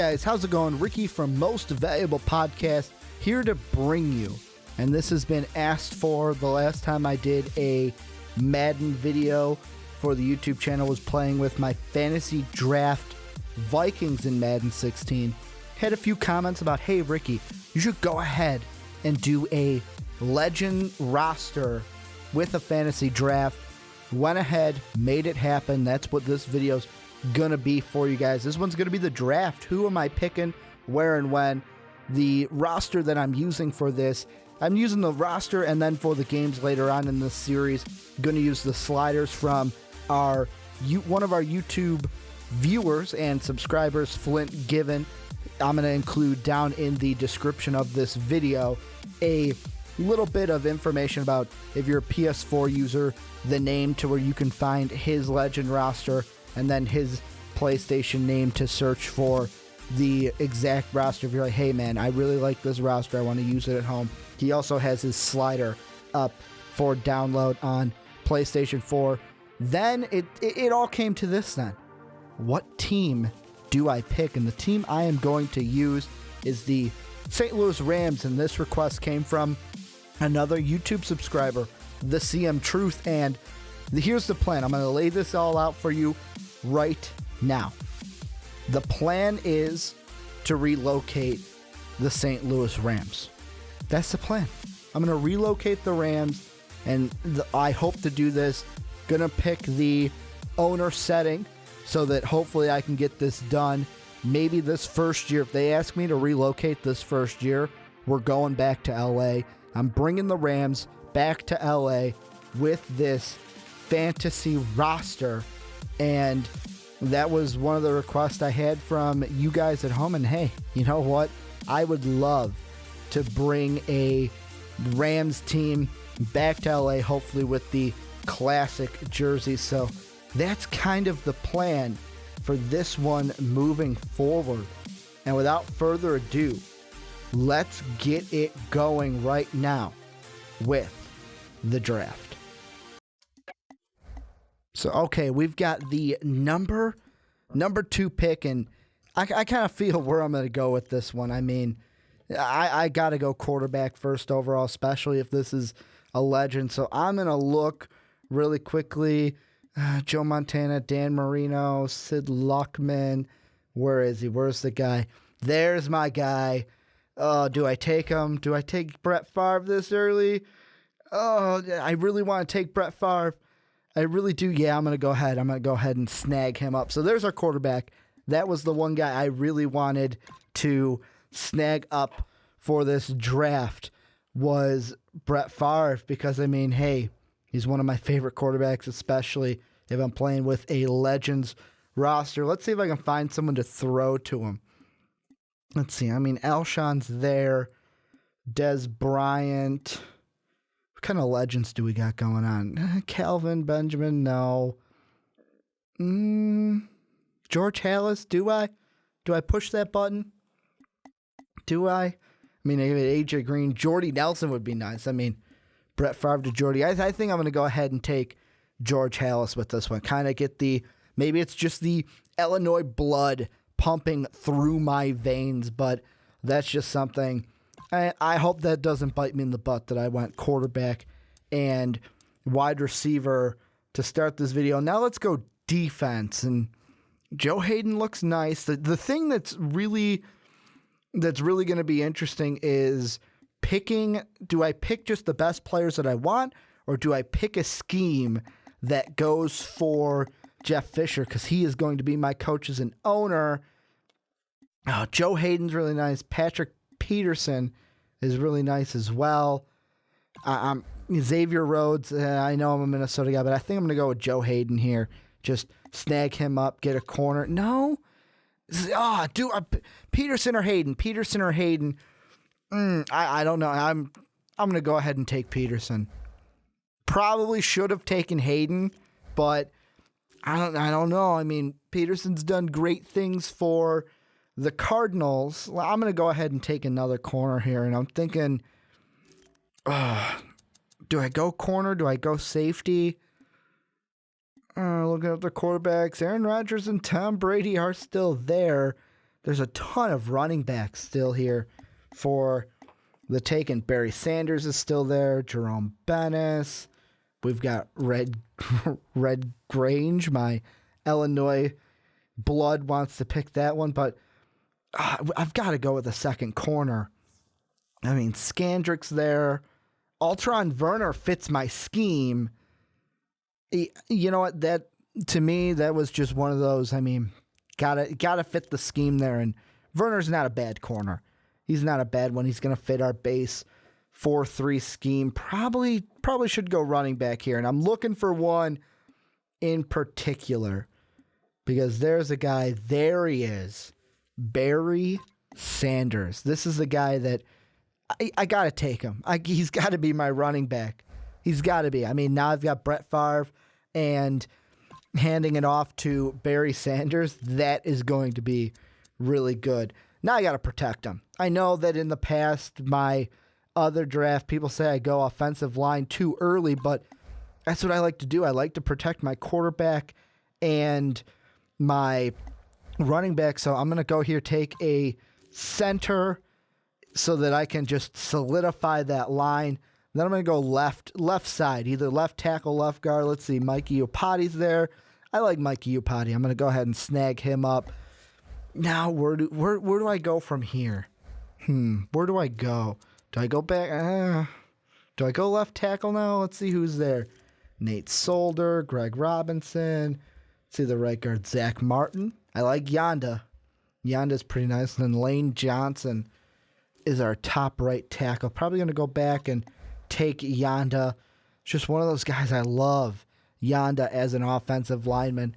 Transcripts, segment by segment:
guys, how's it going? Ricky from Most Valuable Podcast here to bring you, and this has been asked for. The last time I did a Madden video for the YouTube channel was playing with my fantasy draft Vikings in Madden 16. Had a few comments about, hey Ricky, you should go ahead and do a legend roster with a fantasy draft. Went ahead, made it happen. That's what this video's gonna be for you guys. This one's gonna be the draft. Who am I picking, where and when? The roster that I'm using for this, I'm using the roster, and then for the games later on in this series, I'm gonna use the sliders from one of our YouTube viewers and subscribers, FLINTGIVEN. I'm gonna include down in the description of this video a little bit of information about, if you're a PS4 user, the name to where you can find his legend roster, and then his PlayStation name to search for the exact roster. If you're like, hey man, I really like this roster, I want to use it at home. He also has his slider up for download on PlayStation 4. Then it all came to this then. What team do I pick? And the team I am going to use is the St. Louis Rams, and this request came from another YouTube subscriber, the CM Truth, and here's the plan. I'm going to lay this all out for you right now. The plan is to relocate the St. Louis Rams. That's the plan. I'm going to relocate the Rams, and I hope to do this. Going to pick the owner setting so that hopefully I can get this done. Maybe this first year, if they ask me to relocate this first year, we're going back to LA. I'm bringing the Rams back to LA with this fantasy roster, and that was one of the requests I had from you guys at home. And hey, you know what? I would love to bring a Rams team back to LA, hopefully with the classic jerseys. So that's kind of the plan for this one moving forward. And without further ado, let's get it going right now with the draft. So, okay, we've got the number 2 pick, and I kind of feel where I'm going to go with this one. I mean, I got to go quarterback first overall, especially if this is a legend. So I'm going to look really quickly. Joe Montana, Dan Marino, Sid Luckman. Where is he? Where's the guy? There's my guy. Oh, do I take him? Do I take Brett Favre this early? Oh, I really want to take Brett Favre. I really do. Yeah, I'm going to go ahead. I'm going to go ahead and snag him up. So there's our quarterback. That was the one guy I really wanted to snag up for this draft, was Brett Favre, because, I mean, hey, he's one of my favorite quarterbacks, especially if I'm playing with a Legends roster. Let's see if I can find someone to throw to him. Let's see. I mean, Alshon's there. Des Bryant. What kind of legends do we got going on? Calvin Benjamin, no. George Halas, do I? Do I push that button? Do I? I mean, AJ Green. Jordy Nelson would be nice. I mean, Brett Favre to Jordy. I think I'm going to go ahead and take George Halas with this one. Kind of get maybe it's just the Illinois blood pumping through my veins, but that's just something. I hope that doesn't bite me in the butt that I went quarterback and wide receiver to start this video. Now let's go defense, and Joe Hayden looks nice. The thing that's really going to be interesting is picking. Do I pick just the best players that I want, or do I pick a scheme that goes for Jeff Fisher, because he is going to be my coach as an owner? Oh, Joe Hayden's really nice. Patrick Peterson is really nice as well. Xavier Rhodes, I know I'm a Minnesota guy, but I think I'm going to go with Joe Hayden here. Just snag him up, get a corner. No? Peterson or Hayden? Peterson or Hayden? I don't know. I'm going to go ahead and take Peterson. Probably should have taken Hayden, but I don't know. I mean, Peterson's done great things for the Cardinals. I'm going to go ahead and take another corner here, and I'm thinking, do I go corner? Do I go safety? Looking at the quarterbacks, Aaron Rodgers and Tom Brady are still there. There's a ton of running backs still here for the taken. Barry Sanders is still there. Jerome Bennis. We've got Red Grange. My Illinois blood wants to pick that one, but I've got to go with the second corner. I mean, Skandrick's there. Altron Werner fits my scheme. You know what? That, to me, that was just one of those. I mean, gotta fit the scheme there. And Werner's not a bad corner. He's not a bad one. He's gonna fit our base 4-3 scheme. Probably should go running back here. And I'm looking for one in particular because there's a guy. There he is, Barry Sanders. This is the guy that I gotta take him. He's got to be my running back. He's got to be. I mean, now I've got Brett Favre and handing it off to Barry Sanders. That is going to be really good. Now I got to protect him. I know that in the past, my other draft, people say I go offensive line too early, but that's what I like to do. I like to protect my quarterback and my running back. So I'm going to go here, take a center so that I can just solidify that line. Then I'm going to go left side, either left tackle, left guard. Let's see, Mikey Iupati's there. I like Mikey Iupati. I'm going to go ahead and snag him up. Now, where do I go from here? Where do I go? Do I go back? Do I go left tackle now? Let's see who's there. Nate Solder, Greg Robinson. Let's see the right guard, Zach Martin. I like Yanda. Yanda's pretty nice. And then Lane Johnson is our top right tackle. Probably going to go back and take Yanda. It's just one of those guys I love. Yanda as an offensive lineman.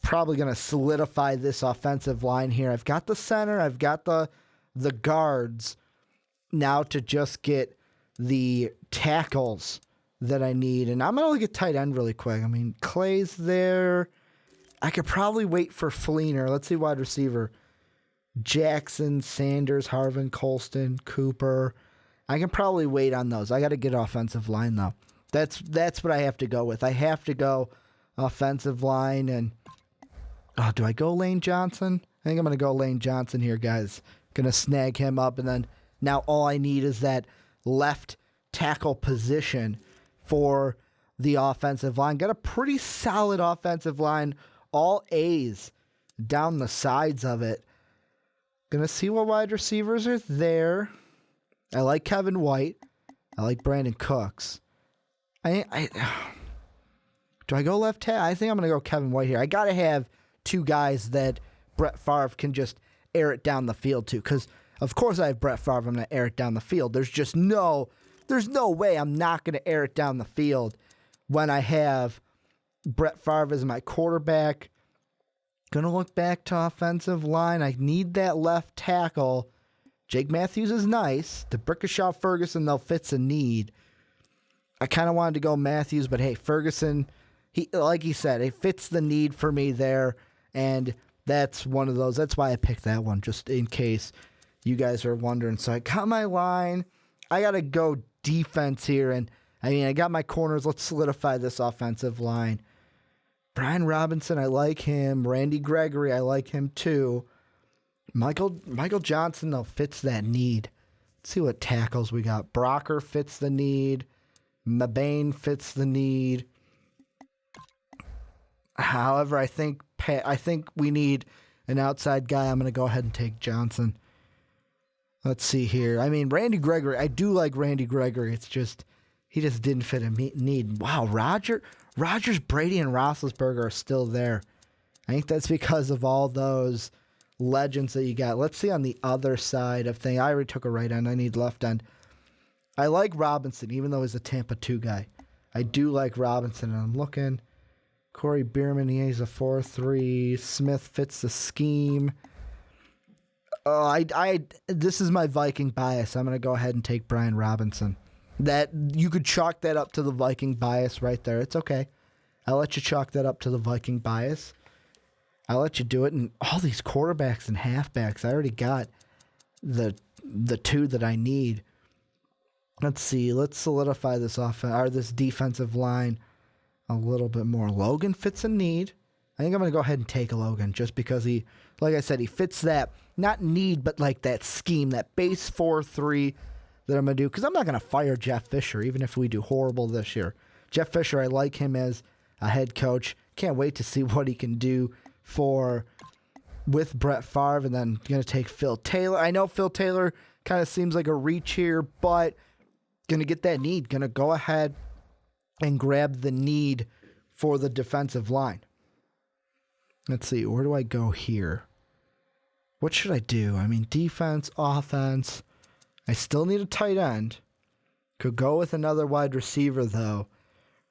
Probably going to solidify this offensive line here. I've got the center. I've got the guards. Now to just get the tackles that I need. And I'm going to look at tight end really quick. I mean, Clay's there. I could probably wait for Fleener. Let's see wide receiver. Jackson, Sanders, Harvin, Colston, Cooper. I can probably wait on those. I got to get offensive line, though. That's what I have to go with. I have to go offensive line. And do I go Lane Johnson? I think I'm going to go Lane Johnson here, guys. Going to snag him up. And then now all I need is that left tackle position for the offensive line. Got a pretty solid offensive line. All A's down the sides of it. Gonna see what wide receivers are there. I like Kevin White. I like Brandon Cooks. Do I go left tackle? I think I'm gonna go Kevin White here. I gotta have two guys that Brett Favre can just air it down the field to. Because of course I have Brett Favre. I'm gonna air it down the field. There's no way I'm not gonna air it down the field when I have Brett Favre as my quarterback. Going to look back to offensive line. I need that left tackle. Jake Matthews is nice. DeBrickashaw Ferguson, though, fits a need. I kind of wanted to go Matthews, but hey, Ferguson, like he said, it fits the need for me there. And that's one of those. That's why I picked that one, just in case you guys are wondering. So I got my line. I got to go defense here. And I mean, I got my corners. Let's solidify this offensive line. Brian Robinson, I like him. Randy Gregory, I like him too. Michael Johnson, though, fits that need. Let's see what tackles we got. Brocker fits the need. Mabane fits the need. However, I think we need an outside guy. I'm going to go ahead and take Johnson. Let's see here. I mean, Randy Gregory, I do like Randy Gregory. It's just, he just didn't fit a need. Wow, Rodgers, Brady, and Roethlisberger are still there. I think that's because of all those legends that you got. Let's see on the other side of things. I already took a right end. I need left end. I like Robinson, even though he's a Tampa 2 guy. I do like Robinson, and I'm looking. Corey Bierman, he's a 4-3. Smith fits the scheme. This is my Viking bias. I'm going to go ahead and take Brian Robinson. That you could chalk that up to the Viking bias right there. It's okay. I'll let you chalk that up to the Viking bias. I'll let you do it. And all these quarterbacks and halfbacks, I already got the two that I need. Let's see. Let's solidify this this defensive line a little bit more. Logan fits a need. I think I'm going to go ahead and take Logan just because he like I said, he fits that, not need, but like that scheme, that base 4-3 that I'm going to do. Because I'm not going to fire Jeff Fisher, even if we do horrible this year. Jeff Fisher, I like him as a head coach. Can't wait to see what he can do with Brett Favre. And then going to take Phil Taylor. I know Phil Taylor kind of seems like a reach here, but going to get that need. Going to go ahead and grab the need for the defensive line. Let's see. Where do I go here? What should I do? I mean, defense, offense. I still need a tight end. Could go with another wide receiver, though.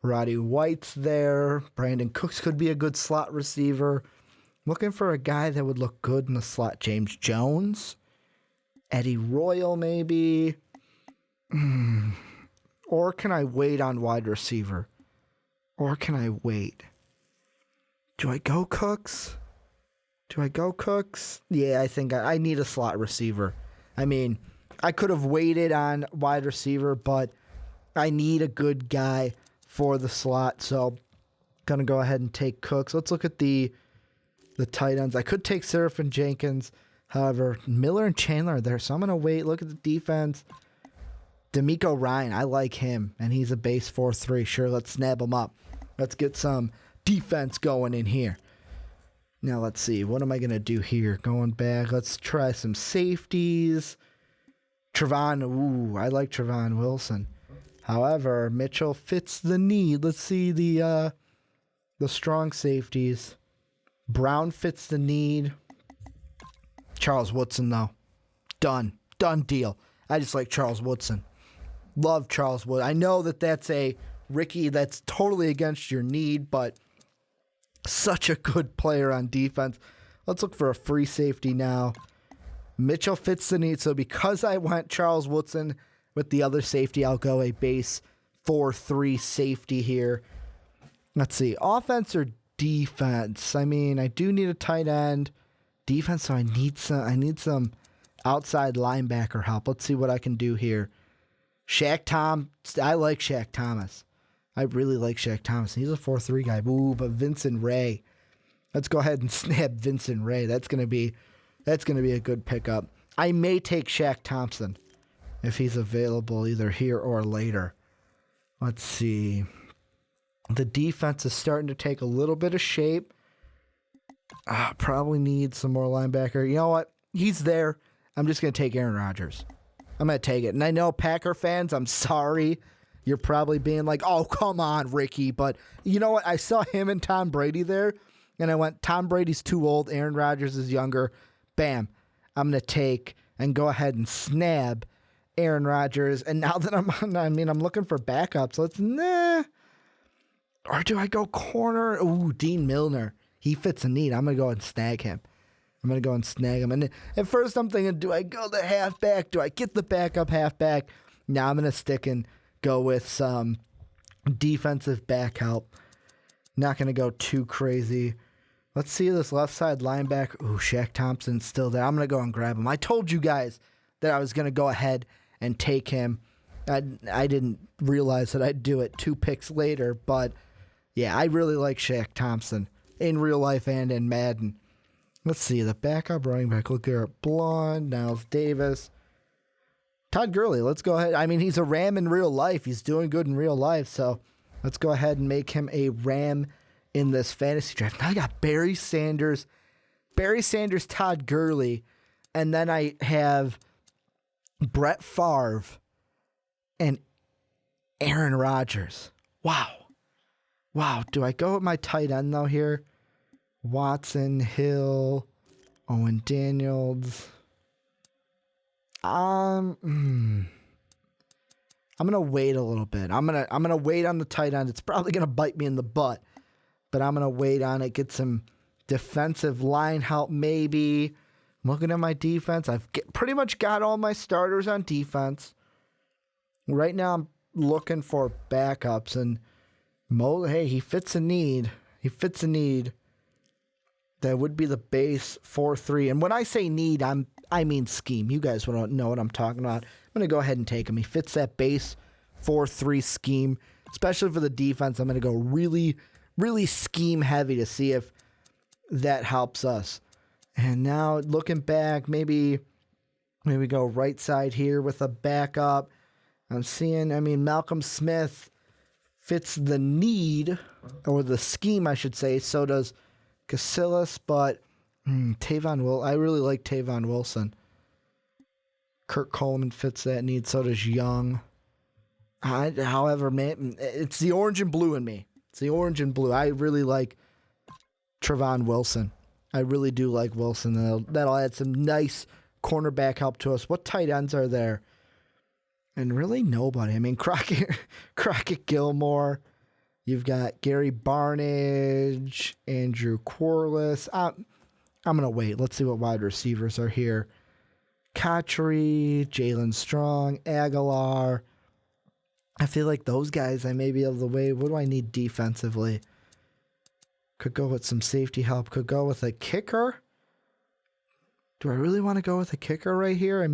Roddy White's there. Brandon Cooks could be a good slot receiver. Looking for a guy that would look good in the slot. James Jones. Eddie Royal, maybe. Or can I wait on wide receiver? Or can I wait? Do I go Cooks? Yeah, I think I need a slot receiver. I mean, I could have waited on wide receiver, but I need a good guy for the slot. So, going to go ahead and take Cooks. Let's look at the tight ends. I could take Seraphin Jenkins. However, Miller and Chandler are there, so I'm going to wait. Look at the defense. D'Amico Ryan, I like him, and he's a base 4-3. Sure, let's snap him up. Let's get some defense going in here. Now, let's see. What am I going to do here? Going back. Let's try some safeties. Trevon. Ooh, I like Trevon Wilson. However, Mitchell fits the need. Let's see the strong safeties. Brown fits the need. Charles Woodson, though. Done deal. I just like Charles Woodson. Love Charles Wood. I know that's a Ricky that's totally against your need, but such a good player on defense. Let's look for a free safety now. Mitchell fits the need, so because I went Charles Woodson with the other safety, I'll go a base 4-3 safety here. Let's see. Offense or defense? I mean, I do need a tight end. Defense, so I need some outside linebacker help. Let's see what I can do here. I like Shaq Thomas. I really like Shaq Thomas. He's a 4-3 guy. Ooh, but Vincent Ray. Let's go ahead and snap Vincent Ray. That's gonna be a good pickup. I may take Shaq Thompson if he's available either here or later. Let's see. The defense is starting to take a little bit of shape. Probably need some more linebacker. You know what? He's there. I'm just going to take Aaron Rodgers. I'm going to take it. And I know Packer fans, I'm sorry. You're probably being like, oh, come on, Ricky. But you know what? I saw him and Tom Brady there, and I went, Tom Brady's too old. Aaron Rodgers is younger. Bam. I'm going to take and go ahead and snab Aaron Rodgers. And now that I'm looking for backups. Or do I go corner? Ooh, Dean Milner. He fits a need. I'm going to go and snag him. And at first I'm thinking, do I go the halfback? Do I get the backup halfback? Now I'm going to stick and go with some defensive back help. Not going to go too crazy. Let's see this left side linebacker. Ooh, Shaq Thompson's still there. I'm going to go and grab him. I told you guys that I was going to go ahead and take him. I didn't realize that I'd do it 2 picks later, but yeah, I really like Shaq Thompson in real life and in Madden. Let's see, the backup running back. Look at Blonde, Niles Davis. Todd Gurley, let's go ahead. I mean, he's a Ram in real life. He's doing good in real life, so let's go ahead and make him a Ram in this fantasy draft. Now I got Barry Sanders, Todd Gurley, and then I have Brett Favre and Aaron Rodgers. Wow, do I go with my tight end, though, here? Watson, Hill, Owen Daniels. I'm gonna wait a little bit. I'm gonna wait on the tight end. It's probably gonna bite me in the butt, but I'm gonna wait on it. Get some defensive line help, maybe. I'm looking at my defense. Pretty much got all my starters on defense. Right now, I'm looking for backups, and hey, he fits a need. That would be the base 4-3. And when I say need, I mean scheme. You guys don't know what I'm talking about. I'm going to go ahead and take him. He fits that base 4-3 scheme, especially for the defense. I'm going to go really, really scheme heavy to see if that helps us. And now looking back, maybe go right side here with a backup. I'm seeing, Malcolm Smith fits the need, or the scheme, I should say. So does Casillas, but I really like Tavon Wilson. Kurt Coleman fits that need. So does Young. However, man, it's the orange and blue in me. It's the orange and blue. I really like Trevon Wilson. I really do like Wilson. That'll add some nice cornerback help to us. What tight ends are there? And really nobody. Crockett Gilmore. You've got Gary Barnage, Andrew Corliss. I'm going to wait. Let's see what wide receivers are here. Kotchery, Jalen Strong, Aguilar. I feel like those guys I may be able to wait. What do I need defensively? Could go with some safety help. Could go with a kicker. Do I really want to go with a kicker right here?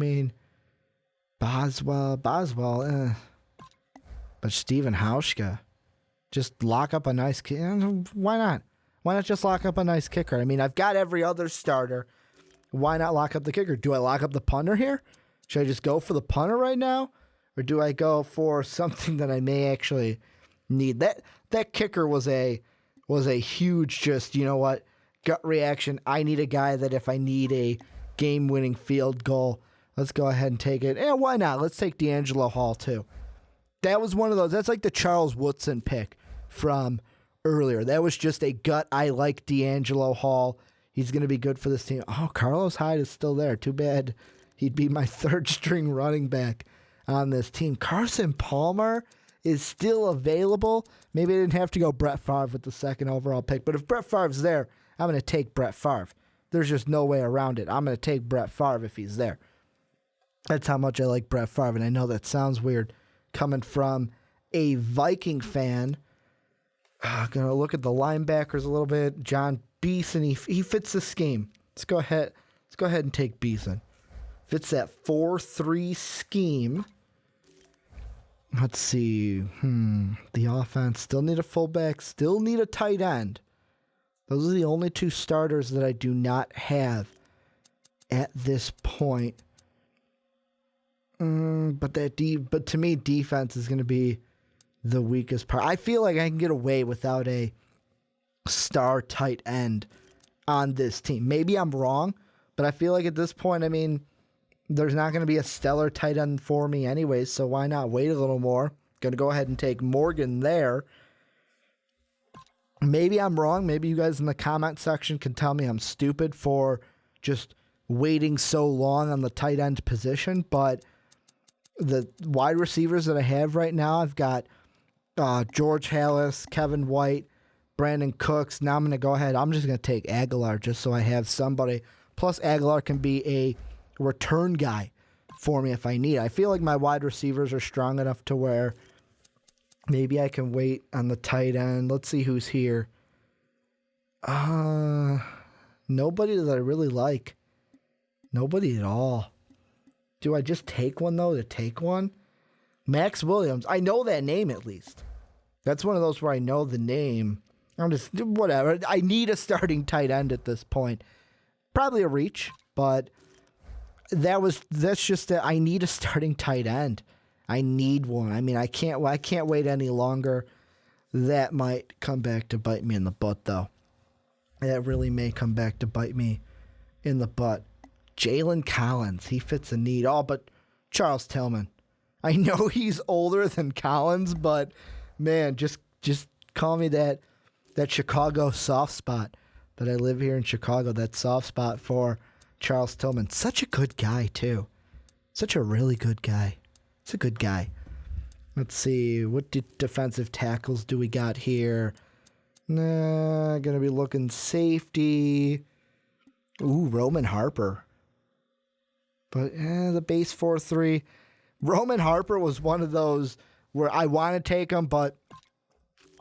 Boswell, but Steven Hauschka. Just lock up a nice kicker. Why not? Why not just lock up a nice kicker? I've got every other starter. Why not lock up the kicker? Do I lock up the punter here? Should I just go for the punter right now? Or do I go for something that I may actually need? That kicker was a huge just, gut reaction. I need a guy that if I need a game-winning field goal, let's go ahead and take it. And why not? Let's take D'Angelo Hall too. That was one of those. That's like the Charles Woodson pick from earlier. That was just a gut. I like D'Angelo Hall. He's going to be good for this team. Oh, Carlos Hyde is still there. Too bad he'd be my third string running back on this team. Carson Palmer is still available. Maybe I didn't have to go Brett Favre with the second overall pick, but if Brett Favre's there, I'm going to take Brett Favre. There's just no way around it. I'm going to take Brett Favre if he's there. That's how much I like Brett Favre, and I know that sounds weird coming from a Viking fan. Going to look at the linebackers a little bit. John Beeson, he fits the scheme. Let's go ahead and take Beeson. Fits that 4-3 scheme. Let's see. The offense still need a fullback, still need a tight end. Those are the only two starters that I do not have at this point. But to me, defense is going to be the weakest part. I feel like I can get away without a star tight end on this team. Maybe I'm wrong, but I feel like at this point, there's not going to be a stellar tight end for me anyways, so why not wait a little more? Going to go ahead and take Morgan there. Maybe I'm wrong. Maybe you guys in the comment section can tell me I'm stupid for just waiting so long on the tight end position, but the wide receivers that I have right now, I've got George Halas, Kevin White, Brandon Cooks. Now I'm going to go ahead. I'm just going to take Aguilar just so I have somebody. Plus, Aguilar can be a return guy for me if I need. I feel like my wide receivers are strong enough to where maybe I can wait on the tight end. Let's see who's here. Nobody that I really like. Nobody at all. Do I just take one, though, to take one? Max Williams. I know that name, at least. That's one of those where I know the name. I'm just, whatever. I need a starting tight end at this point. Probably a reach, but that's just that I need a starting tight end. I need one. I can't wait any longer. That might come back to bite me in the butt, though. That really may come back to bite me in the butt. Jalen Collins, he fits a need. Oh, but Charles Tillman. I know he's older than Collins, but man, just call me that Chicago soft spot. That I live here in Chicago, that soft spot for Charles Tillman. Such a good guy, too. Such a really good guy. It's a good guy. Let's see. What defensive tackles do we got here? Going to be looking safety. Ooh, Roman Harper. But the base 4-3. Roman Harper was one of those where I want to take him, but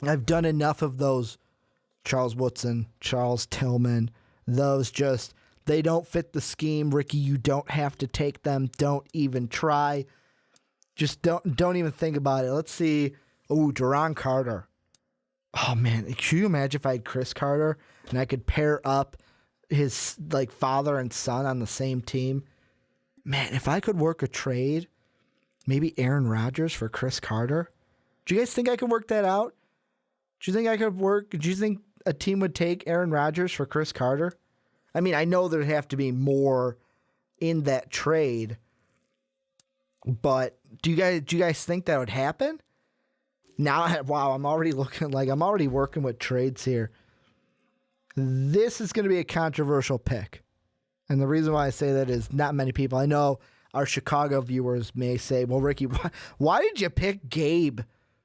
I've done enough of those. Charles Woodson, Charles Tillman. Those just, they don't fit the scheme. Ricky, you don't have to take them. Don't even try. Just don't even think about it. Let's see. Ooh, Duron Carter. Oh, man. Can you imagine if I had Chris Carter and I could pair up his like father and son on the same team. Man, if I could work a trade, maybe Aaron Rodgers for Chris Carter. Do you guys think I could work that out? Do you think I could work? Do you think a team would take Aaron Rodgers for Chris Carter? I mean, I know there'd have to be more in that trade, but do you guys think that would happen? Now, wow, I'm already working with trades here. This is going to be a controversial pick. And the reason why I say that is not many people. I know our Chicago viewers may say, well, Ricky, why did you pick Gabe?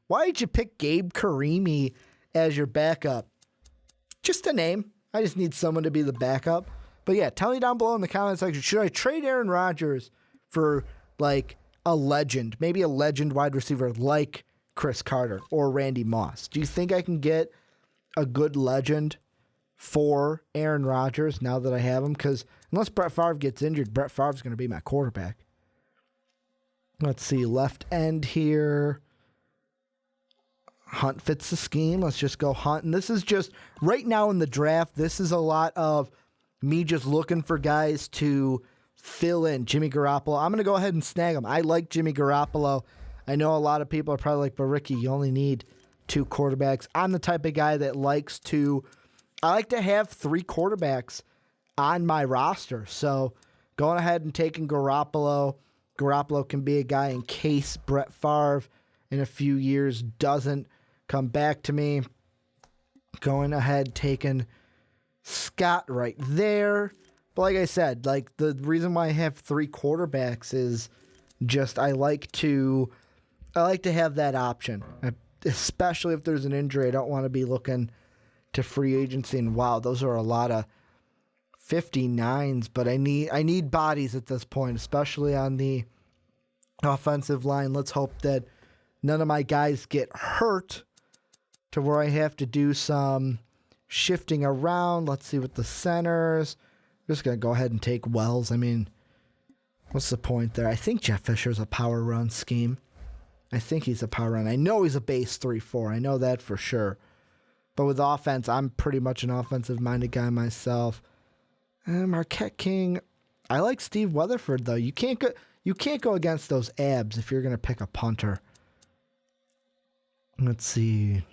Why did you pick Gabe Karimi as your backup? Just a name. I just need someone to be the backup. But yeah, tell me down below in the comment section, should I trade Aaron Rodgers for like a legend, maybe a legend wide receiver like Chris Carter or Randy Moss? Do you think I can get a good legend for Aaron Rodgers now that I have him? Because unless Brett Favre gets injured, Brett Favre's going to be my quarterback. Let's see, left end here. Hunt fits the scheme. Let's just go Hunt. And this is just, right now in the draft, this is a lot of me just looking for guys to fill in. Jimmy Garoppolo. I'm going to go ahead and snag him. I like Jimmy Garoppolo. I know a lot of people are probably like, but Ricky, you only need 2 quarterbacks. I'm the type of guy that I like to have 3 quarterbacks on my roster. So going ahead and taking Garoppolo. Garoppolo can be a guy in case Brett Favre in a few years doesn't come back to me. Going ahead, taking Scott right there. But like I said, like the reason why I have 3 quarterbacks is just I like to have that option, especially if there's an injury. I don't want to be looking to free agency. And wow, those are a lot of 59s, but I need bodies at this point, especially on the offensive line. Let's hope that none of my guys get hurt to where I have to do some shifting around. Let's see with the centers. I'm just going to go ahead and take Wells. I mean, what's the point there? I think Jeff Fisher's a power run scheme. I think he's a power run. I know he's a base 3-4. I know that for sure. But with offense, I'm pretty much an offensive-minded guy myself. And Marquette King, I like Steve Weatherford, though. You can't go against those abs if you're going to pick a punter. Let's see.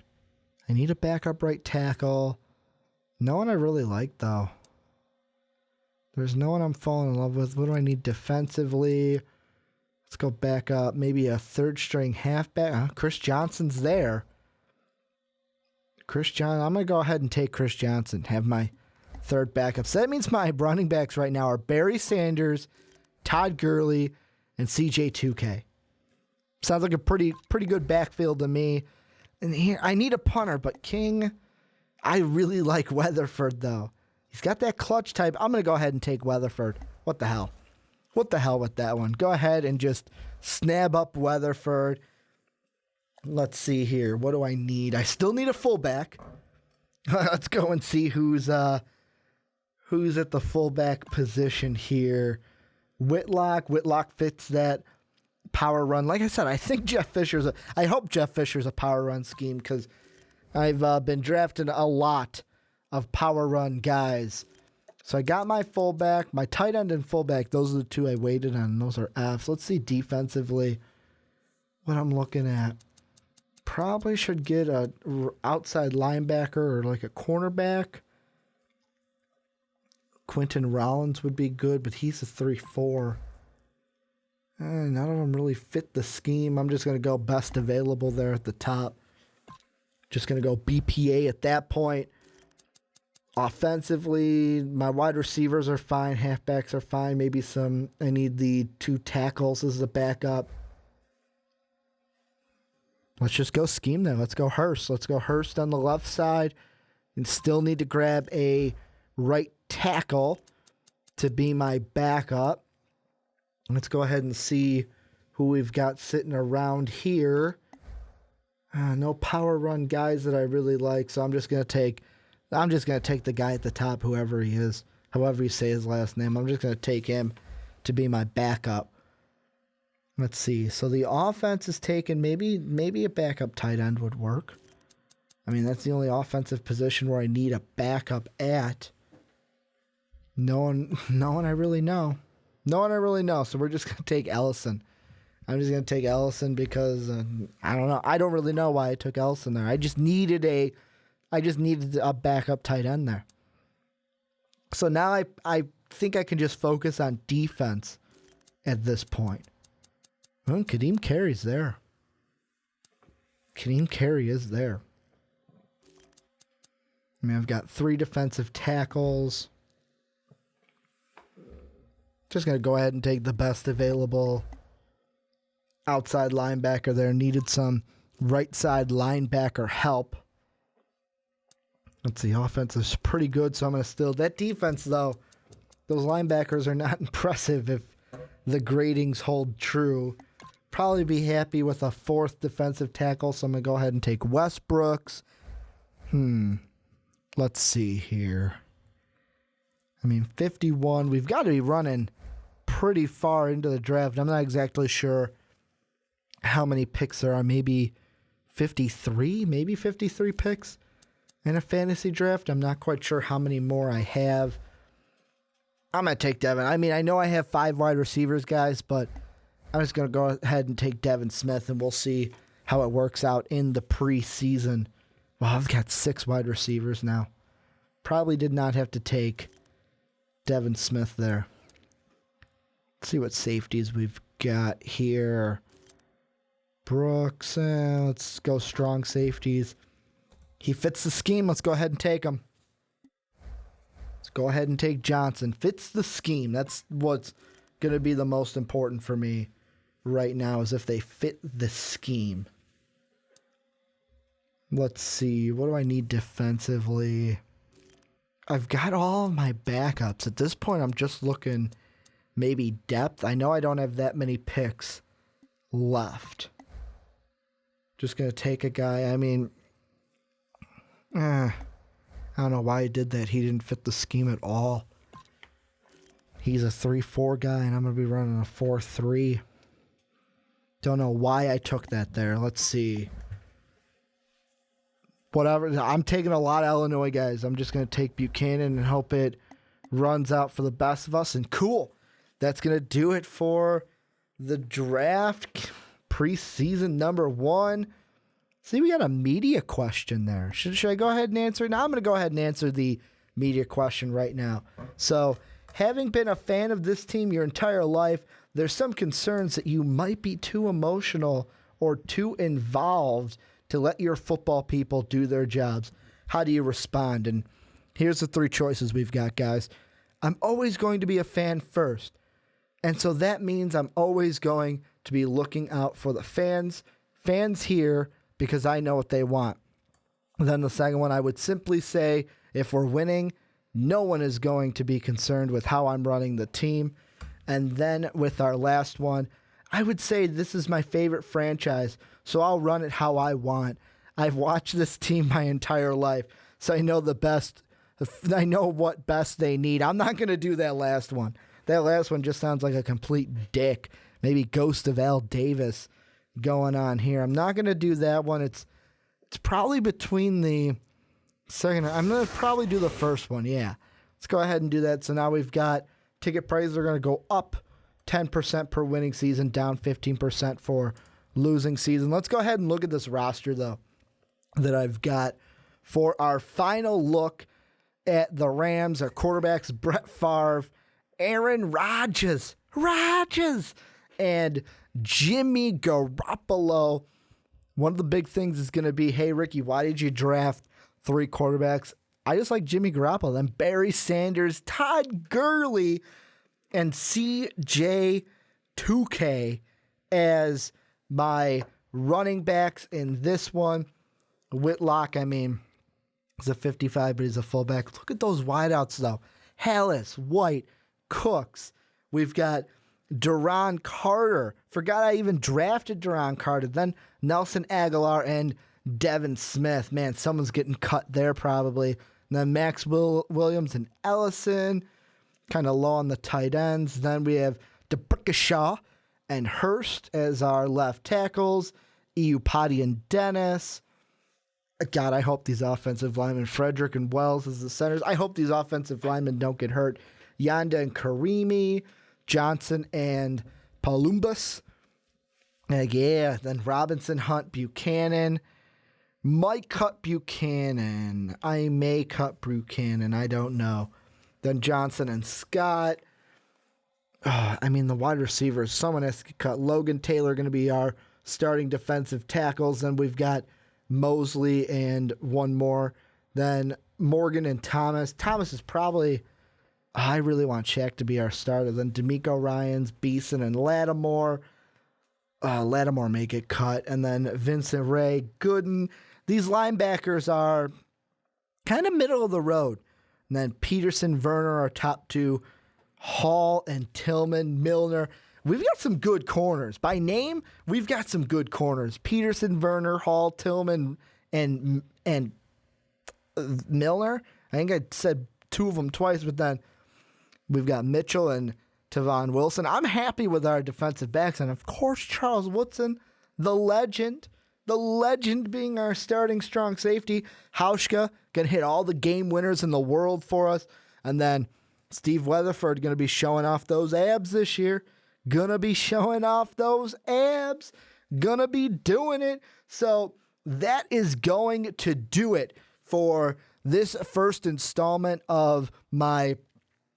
I need a backup right tackle. No one I really like, though. There's no one I'm falling in love with. What do I need defensively? Let's go back up. Maybe a third-string halfback. Chris Johnson's there. I'm going to go ahead and take Chris Johnson. Have my third backup. So that means my running backs right now are Barry Sanders, Todd Gurley, and CJ2K. Sounds like a pretty good backfield to me. And here, I need a punter, but King, I really like Weatherford, though. He's got that clutch type. I'm going to go ahead and take Weatherford. What the hell? What the hell with that one? Go ahead and just snab up Weatherford. Let's see here. What do I need? I still need a fullback. Let's go and see who's at the fullback position here. Whitlock. Whitlock fits that power run. Like I said, I think I hope Jeff Fisher's a power run scheme because I've been drafting a lot of power run guys. So I got my fullback, my tight end and fullback. Those are the 2 I waited on. Those are Fs. Let's see defensively what I'm looking at. Probably should get a outside linebacker or like a cornerback. Quentin Rollins would be good, but he's a 3-4. None of them really fit the scheme. I'm just going to go best available there at the top. Just going to go BPA at that point. Offensively, my wide receivers are fine. Halfbacks are fine. Maybe I need the 2 tackles as a backup. Let's just go scheme then. Let's go Hurst. Let's go Hurst on the left side. And still need to grab a right tackle to be my backup. Let's go ahead and see who we've got sitting around here. No power run guys that I really like, so I'm just gonna take the guy at the top, whoever he is, however you say his last name. I'm just gonna take him to be my backup. Let's see. So the offense is taken. Maybe a backup tight end would work. I mean, that's the only offensive position where I need a backup at. No one I really know. No one I really know. So we're just going to take Ellison. I'm just going to take Ellison because I don't know. I don't really know why I took Ellison there. I just needed a backup tight end there. So now I think I can just focus on defense at this point. Well, Kadeem Carey's there. Kadeem Carey is there. I mean, I've got 3 defensive tackles. Just going to go ahead and take the best available outside linebacker there. Needed some right side linebacker help. Let's see, offense is pretty good, so I'm going to still... That defense, though, those linebackers are not impressive if the gradings hold true. Probably be happy with a 4th defensive tackle, so I'm going to go ahead and take Westbrooks. Let's see here. I mean, 51. We've got to be running pretty far into the draft. I'm not exactly sure how many picks there are. Maybe 53? Maybe 53 picks in a fantasy draft. I'm not quite sure how many more I have. I'm going to take Devin. I mean, I know I have 5 wide receivers, guys, but I'm just going to go ahead and take Devin Smith, and we'll see how it works out in the preseason. Well, I've got 6 wide receivers now. Probably did not have to take Devin Smith there. Let's see what safeties we've got here. Brooks, let's go strong safeties. He fits the scheme. Let's go ahead and take him. Let's go ahead and take Johnson. Fits the scheme. That's what's going to be the most important for me right now, is if they fit the scheme. Let's see. What do I need defensively? I've got all of my backups. At this point, I'm just looking maybe depth. I know I don't have that many picks left. Just going to take a guy. I mean, I don't know why he did that. He didn't fit the scheme at all. He's a 3-4 guy, and I'm going to be running a 4-3. Don't know why I took that there. Let's see. Whatever. I'm taking a lot of Illinois guys. I'm just going to take Buchanan and hope it runs out for the best of us. And cool. That's going to do it for the draft preseason number 1. See, we got a media question there. Should I go ahead and answer it? Now I'm going to go ahead and answer the media question right now. So, having been a fan of this team your entire life, there's some concerns that you might be too emotional or too involved to let your football people do their jobs. How do you respond? And here's the 3 choices we've got, guys. I'm always going to be a fan first. And so that means I'm always going to be looking out for the fans here, because I know what they want. Then the second one, I would simply say, if we're winning, no one is going to be concerned with how I'm running the team. And then with our last one, I would say this is my favorite franchise, so I'll run it how I want. I've watched this team my entire life, so I know the best. I know what best they need. I'm not going to do that last one. That last one just sounds like a complete dick. Maybe Ghost of Al Davis going on here. I'm not going to do that one. It's probably between the second. I'm going to probably do the first one. Yeah. Let's go ahead and do that. So now we've got ticket prices are going to go up 10% per winning season, down 15% for losing season. Let's go ahead and look at this roster, though, that I've got for our final look at the Rams. Our quarterbacks, Brett Favre, Aaron Rodgers, and Jimmy Garoppolo. One of the big things is going to be, hey, Ricky, why did you draft 3 quarterbacks? I just like Jimmy Garoppolo. Then Barry Sanders, Todd Gurley, and CJ 2K as my running backs in this one. Whitlock, I mean, he's a 55, but he's a fullback. Look at those wideouts, though. Hallis, White, Cooks. We've got Duron Carter. Forgot I even drafted Duron Carter. Then Nelson Aguilar and Devin Smith. Man, someone's getting cut there probably. And then Max Williams and Ellison. Kind of low on the tight ends. Then we have DeBrickashaw and Hurst as our left tackles. Iupati and Dennis. God, I hope these offensive linemen, Frederick and Wells as the centers. I hope these offensive linemen don't get hurt. Yanda and Karimi, Johnson and Palumbus. Then Robinson, Hunt, Buchanan. Might cut Buchanan. I may cut Buchanan. I don't know. Then Johnson and Scott. The wide receivers, someone has to cut. Logan Taylor going to be our starting defensive tackles. Then we've got Mosley and one more. Then Morgan and Thomas. Thomas is probably... I really want Shaq to be our starter. Then D'Amico Ryans, Beeson, and Lattimore. Lattimore may get cut. And then Vincent Ray, Gooden. These linebackers are kind of middle of the road. And then Peterson, Verner are top two. Hall and Tillman, Milner. We've got some good corners. By name, we've got some good corners. Peterson, Verner, Hall, Tillman, and Milner. I think I said two of them twice, but then we've got Mitchell and Tavon Wilson. I'm happy with our defensive backs. And, of course, Charles Woodson, the legend being our starting strong safety. Hauschka going to hit all the game winners in the world for us. And then Steve Weatherford going to be showing off those abs this year. Going to be showing off those abs. Going to be doing it. So that is going to do it for this first installment of my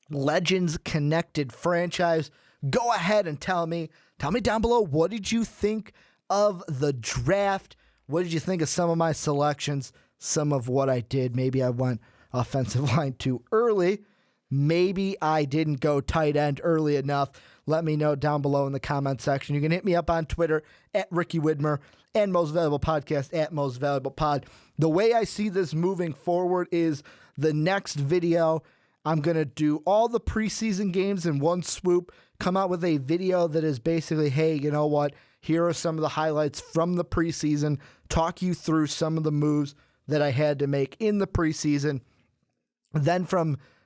Legends Connected franchise. Go ahead and tell me down below, what did you think of the draft? What did you think of some of my selections? Some of what I did. Maybe I went offensive line too early. Maybe I didn't go tight end early enough. Let me know down below in the comment section. You can hit me up on Twitter at Ricky Widmer and Most Valuable Podcast at Most Valuable Pod. The way I see this moving forward is the next video, I'm going to do all the preseason games in one swoop, come out with a video that is basically, hey, you know what? Here are some of the highlights from the preseason, talk you through some of the moves that I had to make in the preseason. Then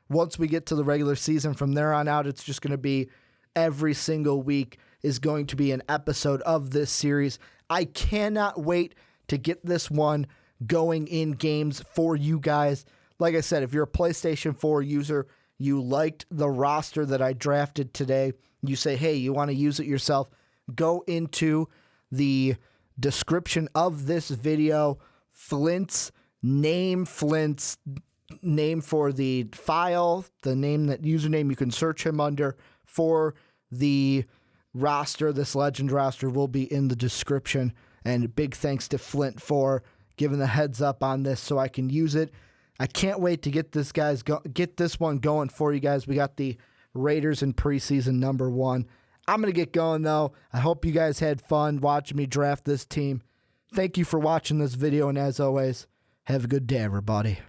once we get to the regular season, from there on out, it's just going to be every single week is going to be an episode of this series. I cannot wait to get this one going in games for you guys. Like I said, if you're a PlayStation 4 user, you liked the roster that I drafted today, you say, hey, you want to use it yourself, go into the description of this video, Flint's name for the file, the name, that username you can search him under for the roster. This legend roster will be in the description. And big thanks to Flint for giving the heads up on this so I can use it. I can't wait to get this one going for you guys. We got the Raiders in preseason number 1. I'm going to get going, though. I hope you guys had fun watching me draft this team. Thank you for watching this video, and as always, have a good day, everybody.